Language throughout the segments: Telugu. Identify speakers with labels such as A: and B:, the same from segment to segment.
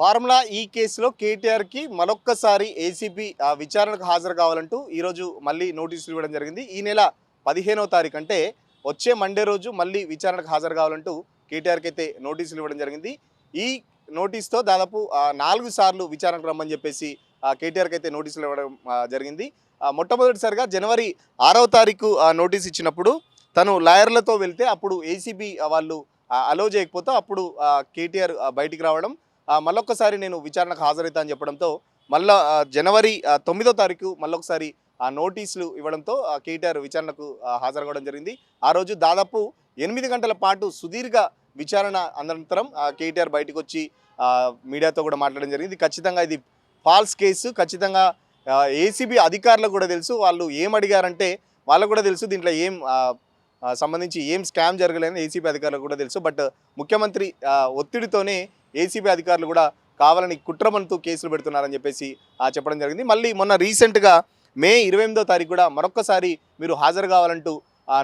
A: ఫార్ములా ఈ కేసులో కేటీఆర్కి మరొక్కసారి ఏసీబీ విచారణకు హాజరు కావాలంటూ ఈరోజు మళ్ళీ నోటీసులు ఇవ్వడం జరిగింది. ఈ నెల 15వ తారీఖు అంటే వచ్చే మండే రోజు మళ్ళీ విచారణకు హాజరు కావాలంటూ కేటీఆర్కి అయితే నోటీసులు ఇవ్వడం జరిగింది. ఈ నోటీస్తో దాదాపు 4 సార్లు విచారణకు రమ్మని చెప్పేసి కేటీఆర్కి అయితే నోటీసులు ఇవ్వడం జరిగింది. మొట్టమొదటిసారిగా జనవరి 6వ తారీఖు నోటీస్ ఇచ్చినప్పుడు తను లాయర్లతో వెళ్తే అప్పుడు ఏసీబీ వాళ్ళు అలో చేయకపోతే అప్పుడు కేటీఆర్ బయటికి రావడం, మళ్ళొక్కసారి నేను విచారణకు హాజరవుతా అని చెప్పడంతో మళ్ళా జనవరి 9వ తారీఖు మళ్ళొకసారి నోటీసులు ఇవ్వడంతో కేటీఆర్ విచారణకు హాజరవ్వడం జరిగింది. ఆ రోజు దాదాపు 8 గంటల పాటు సుదీర్ఘ విచారణ అనంతరం కేటీఆర్ బయటకు వచ్చి మీడియాతో కూడా మాట్లాడడం జరిగింది. ఖచ్చితంగా ఇది ఫాల్స్ కేసు, ఖచ్చితంగా ఏసీబీ అధికారులకు కూడా తెలుసు, వాళ్ళు ఏం అడిగారంటే వాళ్ళకు కూడా తెలుసు దీంట్లో ఏం సంబంధించి ఏం స్కామ్ జరగలేదని ఏసీబీ అధికారులకు కూడా తెలుసు. బట్ ముఖ్యమంత్రి ఒత్తిడితోనే ఏసీబీ అధికారులు కూడా కావాలని కుట్రమంటూ కేసులు పెడుతున్నారని చెప్పేసి చెప్పడం జరిగింది. మళ్ళీ మొన్న రీసెంట్గా మే 28వ తారీఖు కూడా మరొక్కసారి మీరు హాజరు కావాలంటూ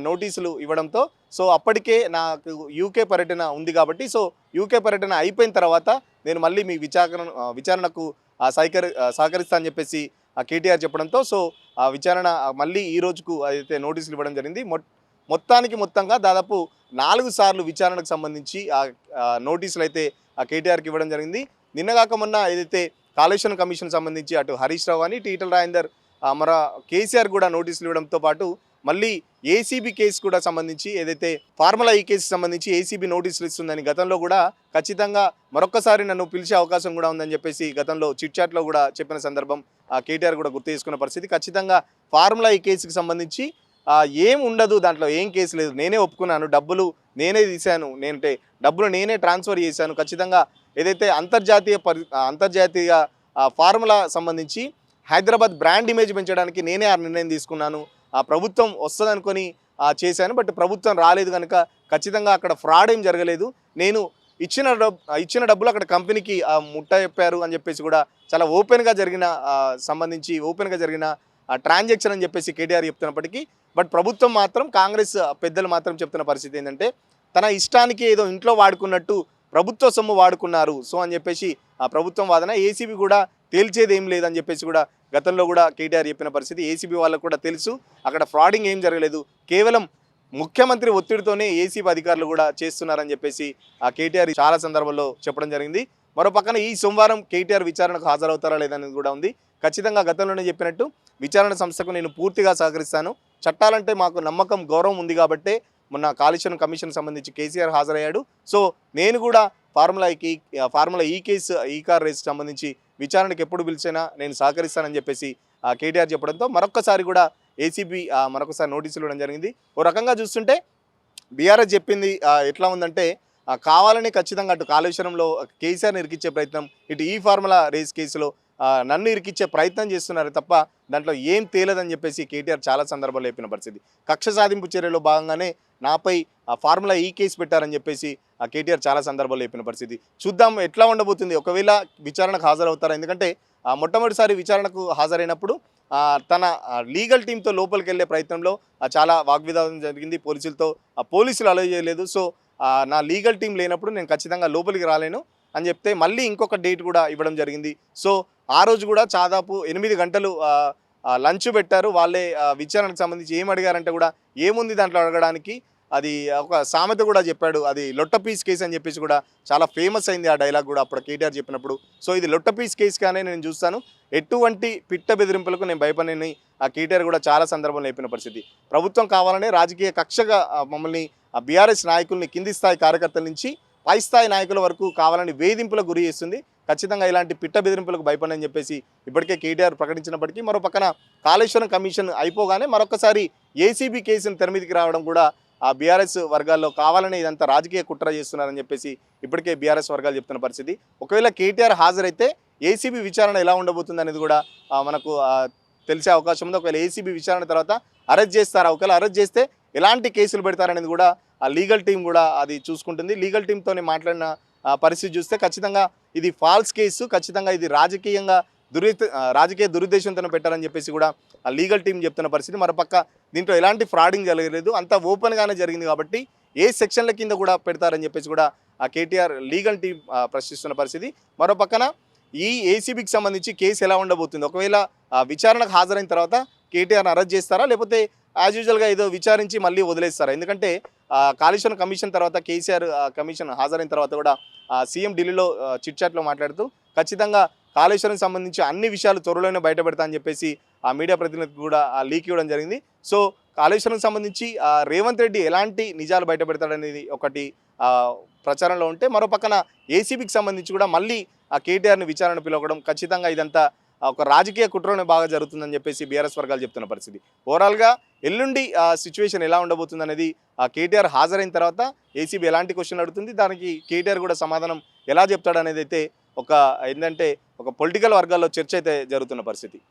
A: నోటీసులు ఇవ్వడంతో సో అప్పటికే నాకు యూకే పర్యటన ఉంది కాబట్టి సో యూకే పర్యటన అయిపోయిన తర్వాత నేను మళ్ళీ మీ విచారణకు సహకరిస్తా అని చెప్పేసి కేటీఆర్ చెప్పడంతో సో విచారణ మళ్ళీ ఈ రోజుకు అయితే నోటీసులు ఇవ్వడం జరిగింది. మొత్తంగా దాదాపు 4 సార్లు విచారణకు సంబంధించి నోటీసులు అయితే కేటీఆర్కి ఇవ్వడం జరిగింది. నిన్నగాక మొన్న ఏదైతే కాళేశ్వరం కమిషన్ సంబంధించి అటు హరీష్ రావు అని ఈటెల రాజేందర్ మన కేసీఆర్ కూడా నోటీసులు ఇవ్వడంతో పాటు మళ్ళీ ఏసీబీ కేసు కూడా సంబంధించి ఏదైతే ఫార్ములా ఈ కేసుకు సంబంధించి ఏసీబీ నోటీసులు ఇస్తుందని గతంలో కూడా ఖచ్చితంగా మరొక్కసారి నన్ను పిలిచే అవకాశం కూడా ఉందని చెప్పేసి గతంలో చిట్ చాట్లో కూడా చెప్పిన సందర్భం కేటీఆర్ కూడా గుర్తు చేసుకున్న పరిస్థితి. ఖచ్చితంగా ఫార్ములా ఈ కేసుకు సంబంధించి ఏం ఉండదు, దాంట్లో ఏం కేసు లేదు, నేనే ఒప్పుకున్నాను, డబ్బులు నేనే తీశాను, డబ్బులు నేనే ట్రాన్స్ఫర్ చేశాను, ఖచ్చితంగా ఏదైతే అంతర్జాతీయ ఫార్ములా సంబంధించి హైదరాబాద్ బ్రాండ్ ఇమేజ్ పెంచడానికి నేనే ఆ నిర్ణయం తీసుకున్నాను, ప్రభుత్వం వస్తుందనుకొని చేశాను, బట్ ప్రభుత్వం రాలేదు కనుక ఖచ్చితంగా అక్కడ ఫ్రాడ్ ఏం జరగలేదు, నేను ఇచ్చిన డబ్బులు అక్కడ కంపెనీకి ముట్ట చెప్పారు అని చెప్పేసి కూడా చాలా ఓపెన్గా జరిగిన ట్రాన్సాక్షన్ అని చెప్పేసి కేటీఆర్ చెప్తున్నప్పటికీ బట్ ప్రభుత్వం మాత్రం కాంగ్రెస్ పెద్దలు మాత్రం చెప్తున్న పరిస్థితి ఏంటంటే తన ఇష్టానికి ఏదో ఇంట్లో వాడుకున్నట్టు ప్రభుత్వ సొమ్ము వాడుకున్నారు సో అని చెప్పేసి ప్రభుత్వం వాదన. ఏసీబీ కూడా తేల్చేది ఏం లేదని చెప్పేసి కూడా గతంలో కూడా కేటీఆర్ చెప్పిన పరిస్థితి. ఏసీబీ వాళ్ళకు కూడా తెలుసు అక్కడ ఫ్రాడింగ్ ఏం జరగలేదు, కేవలం ముఖ్యమంత్రి ఒత్తిడితోనే ఏసీబీ అధికారులు కూడా చేస్తున్నారని చెప్పేసి కేటీఆర్ చాలా సందర్భాల్లో చెప్పడం జరిగింది. మరో పక్కన ఈ సోమవారం కేటీఆర్ విచారణకు హాజరవుతారా లేదనేది కూడా ఉంది. ఖచ్చితంగా గతంలోనే చెప్పినట్టు విచారణ సంస్థకు నేను పూర్తిగా సహకరిస్తాను, చట్టాలంటే మాకు నమ్మకం గౌరవం ఉంది కాబట్టే మొన్న కాళేశ్వరం కమిషన్ సంబంధించి కేసీఆర్ హాజరయ్యాడు, సో నేను కూడా ఫార్ములా ఈ కార్ రేస్ సంబంధించి విచారణకు ఎప్పుడు పిలిచినా నేను సహకరిస్తానని చెప్పేసి కేటీఆర్ చెప్పడంతో మరొక్కసారి కూడా ఏసీబీ మరొకసారి నోటీసులు ఇవ్వడం జరిగింది. ఓ రకంగా చూస్తుంటే బీఆర్ఎస్ చెప్పింది ఎట్లా ఉందంటే కావాలని ఖచ్చితంగా అటు కాళేశ్వరంలో కేసీఆర్ని ఇరికిచ్చే ప్రయత్నం, ఇటు ఈ ఫార్ములా రేస్ కేసులో నన్ను ఇరికిచ్చే ప్రయత్నం చేస్తున్నారు తప్ప దాంట్లో ఏం తేలదని చెప్పేసి కేటీఆర్ చాలా సందర్భాల్లో చెప్పిన పరిస్థితి. కక్ష సాధింపు చర్యలో భాగంగానే నాపై ఫార్ములా ఈ కేసు పెట్టారని చెప్పేసి కేటీఆర్ చాలా సందర్భాల్లో చెప్పిన పరిస్థితి. చూద్దాం ఎట్లా ఉండబోతుంది ఒకవేళ విచారణకు హాజరవుతారా. ఎందుకంటే మొట్టమొదటిసారి విచారణకు హాజరైనప్పుడు తన లీగల్ టీంతో లోపలికి వెళ్ళే ప్రయత్నంలో చాలా వాగ్వివాదం జరిగింది పోలీసులతో, పోలీసులు అలౌ చేయలేదు, సో నా లీగల్ టీం లేనప్పుడు నేను ఖచ్చితంగా లోపలికి రాలేను అని చెప్తే మళ్ళీ ఇంకొక డేట్ కూడా ఇవ్వడం జరిగింది. సో ఆ రోజు కూడా దాదాపు 8 గంటలు లంచ్ పెట్టారు వాళ్ళే. విచారణకు సంబంధించి ఏం అడిగారంటే కూడా ఏముంది దాంట్లో అడగడానికి, అది ఒక సామెత కూడా చెప్పాడు, అది లొట్టపీస్ కేసు అని చెప్పేసి కూడా చాలా ఫేమస్ అయింది ఆ డైలాగ్ కూడా అప్పుడు కేటీఆర్ చెప్పినప్పుడు. సో ఇది లొట్టపీస్ కేసు కానీ నేను చూస్తాను, ఎటువంటి పిట్ట బెదిరింపులకు నేను భయపడని కేటీఆర్ కూడా చాలా సందర్భంలో చెప్పిన పరిస్థితి. ప్రభుత్వం కావాలనే రాజకీయ కక్షగా మమ్మల్ని బీఆర్ఎస్ నాయకుల్ని కింది స్థాయి కార్యకర్తల నుంచి పై స్థాయి నాయకుల వరకు కావాలని వేధింపులకు గురి చేస్తుంది, ఖచ్చితంగా ఇలాంటి పిట్ట బెదిరింపులకు భయపడని చెప్పేసి ఇప్పటికే కేటీఆర్ ప్రకటించినప్పటికీ మరో పక్కన కాళేశ్వరం కమిషన్ అయిపోగానే మరొకసారి ఏసీబీ కేసును తెరమీదికి రావడం కూడా బీఆర్ఎస్ వర్గాల్లో కావాలని ఇదంతా రాజకీయ కుట్ర చేస్తున్నారని చెప్పేసి ఇప్పటికే బీఆర్ఎస్ వర్గాలు చెప్తున్న పరిస్థితి. ఒకవేళ కేటీఆర్ హాజరైతే ఏసీబీ విచారణ ఎలా ఉండబోతుంది అనేది కూడా మనకు తెలిసే అవకాశం ఉంది. ఒకవేళ ఏసీబీ విచారణ తర్వాత అరెస్ట్ చేస్తారా, ఒకవేళ అరెస్ట్ చేస్తే ఎలాంటి కేసులు పెడతారనేది కూడా ఆ లీగల్ టీం కూడా అది చూసుకుంటుంది. లీగల్ టీంతోనే మాట్లాడిన పరిస్థితి చూస్తే ఖచ్చితంగా ఇది ఫాల్స్ కేసు, ఖచ్చితంగా ఇది రాజకీయ దురుద్దేశంతో పెట్టారని చెప్పేసి కూడా ఆ లీగల్ టీం చెప్తున్న పరిస్థితి. మరోపక్క దీంట్లో ఎలాంటి ఫ్రాడింగ్ జరగలేదు, అంతా ఓపెన్గానే జరిగింది కాబట్టి ఏ సెక్షన్ల కింద కూడా పెడతారని చెప్పేసి కూడా ఆ కేటీఆర్ లీగల్ టీం ప్రశ్నిస్తున్న పరిస్థితి. మరో పక్కన ఈ ఏసీబీకి సంబంధించి కేసు ఎలా ఉండబోతుంది, ఒకవేళ విచారణకు హాజరైన తర్వాత కేటీఆర్ని అరెస్ట్ చేస్తారా, లేకపోతే యాజ్ యూజువల్గా ఏదో విచారించి మళ్ళీ వదిలేస్తారా? ఎందుకంటే కాళేశ్వరం కమిషన్ తర్వాత కేసీఆర్ కమిషన్ హాజరైన తర్వాత కూడా సీఎం ఢిల్లీలో చిట్ చాట్లో మాట్లాడుతూ ఖచ్చితంగా కాళేశ్వరం సంబంధించి అన్ని విషయాలు త్వరలోనే బయటపెడతా అని చెప్పేసి ఆ మీడియా ప్రతినిధికి కూడా లీక్ ఇవ్వడం జరిగింది. సో కాళేశ్వరం సంబంధించి రేవంత్ రెడ్డి ఎలాంటి నిజాలు బయటపెడతాడనేది ఒకటి ప్రచారంలో ఉంటే, మరో పక్కన ఏసీబీకి సంబంధించి కూడా మళ్ళీ ఆ కేటీఆర్ని విచారణ పిలవడం, ఖచ్చితంగా ఇదంతా ఒక రాజకీయ కుట్రలోనే బాగా జరుగుతుందని చెప్పేసి బీఆర్ఎస్ వర్గాలు చెప్తున్న పరిస్థితి. ఓవరాల్గా ఎల్లుండి సిచ్యువేషన్ ఎలా ఉండబోతుంది అనేది కేటీఆర్ హాజరైన తర్వాత ఏసీబీ ఎలాంటి క్వశ్చన్ అడుగుతుంది, దానికి కేటీఆర్ కూడా సమాధానం ఎలా చెప్తాడు అనేది అయితే ఒక ఏంటంటే ఒక పొలిటికల్ వర్గాల్లో చర్చ అయితే జరుగుతున్న పరిస్థితి.